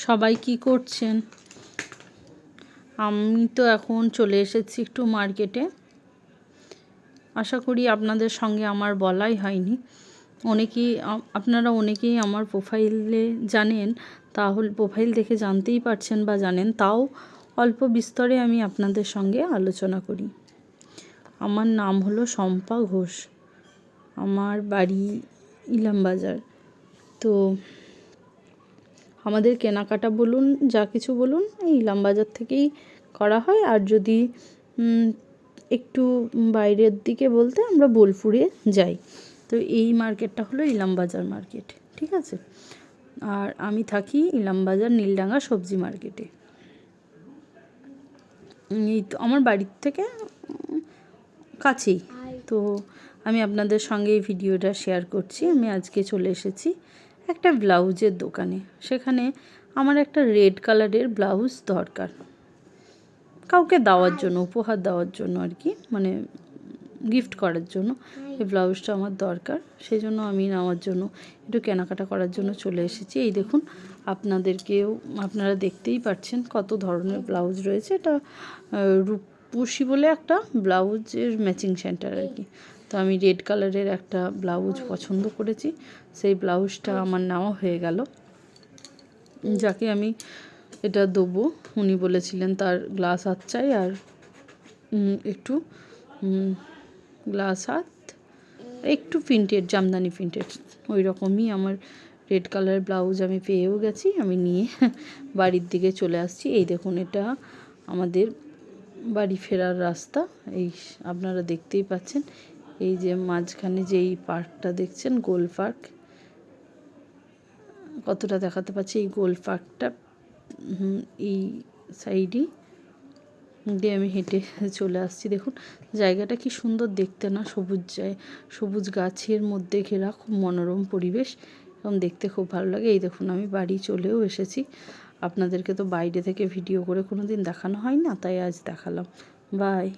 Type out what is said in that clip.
সবাই কি করছেন? আমি তো এখন চলে এসেছি একটু মার্কেটে। আশা করি আপনাদের সঙ্গে আমার বলাই হয়নি। আপনারা অনেকেই আমার প্রোফাইলে জানেন, তাহলে প্রোফাইল দেখে জানতেই পারছেন বা জানেন, তাও অল্প বিস্তরে আমি আপনাদের সঙ্গে আলোচনা করি। আমার নাম হলো শম্পা ঘোষ, আমার বাড়ি ইলামবাজার। তো আমাদের কেনাকাটা বলুন, যা কিছু বলুন, এই ইলামবাজার থেকেই করা হয়। আর যদি একটু বাইরের দিকে বলতে আমরা বোলপুরে যাই। তো এই মার্কেটটা হলো ইলামবাজার মার্কেট, ঠিক আছে? আর আমি থাকি ইলামবাজার নীলডাঙ্গা সবজি মার্কেটে। এই তো আমার বাড়ির থেকে কাছেই। তো আমি আপনাদের সঙ্গে এই ভিডিওটা শেয়ার করছি। আমি আজকে চলে এসেছি একটা ব্লাউজের দোকানে। সেখানে আমার একটা রেড কালারের ব্লাউজ দরকার, কাউকে দেওয়ার জন্য, উপহার দেওয়ার জন্য আর কি, মানে গিফট করার জন্য এই ব্লাউজটা আমার দরকার। সেই জন্য আমি নেওয়ার জন্য, একটু কেনাকাটা করার জন্য চলে এসেছি। এই দেখুন, আপনারা দেখতেই পাচ্ছেন কত ধরনের ব্লাউজ রয়েছে। এটা রূপসী বলে একটা ব্লাউজের ম্যাচিং সেন্টার আর কি। তো আমি রেড কালারের একটা ব্লাউজ পছন্দ করেছি, সেই ব্লাউজটা আমার নেওয়া হয়ে গেল। যাকে আমি এটা দেবো, উনি বলেছিলেন তার গ্লাস হাত চাই, আর একটু গ্লাস হাত, একটু প্রিন্টেড, জামদানি প্রিন্টেড, ওই রকমই আমার রেড কালারের ব্লাউজ আমি পেয়েও গেছি। আমি নিয়ে বাড়ির দিকে চলে আসছি। এই দেখুন, এটা আমাদের বাড়ি ফেরার রাস্তা। এই আপনারা দেখতেই পাচ্ছেন, এই যে মাঝখানে যে এই পার্কটা দেখছেন, গোল পার্ক, কতটা দেখাতে পাচ্ছি, এই গোল পার্কটা এই সাইডই দিয়ে আমি হেঁটে চলে আসছি। দেখুন জায়গাটা কি সুন্দর দেখতে না, সবুজ গাছের মধ্যে ঘেরা, খুব মনোরম পরিবেশ এবং দেখতে খুব ভালো লাগে। এই দেখুন, আমি বাড়ি চলেও এসেছি। আপনাদেরকে তো বাইরে থেকে ভিডিও করে কোনো দিন দেখানো হয় না, তাই আজ দেখালাম। বাই।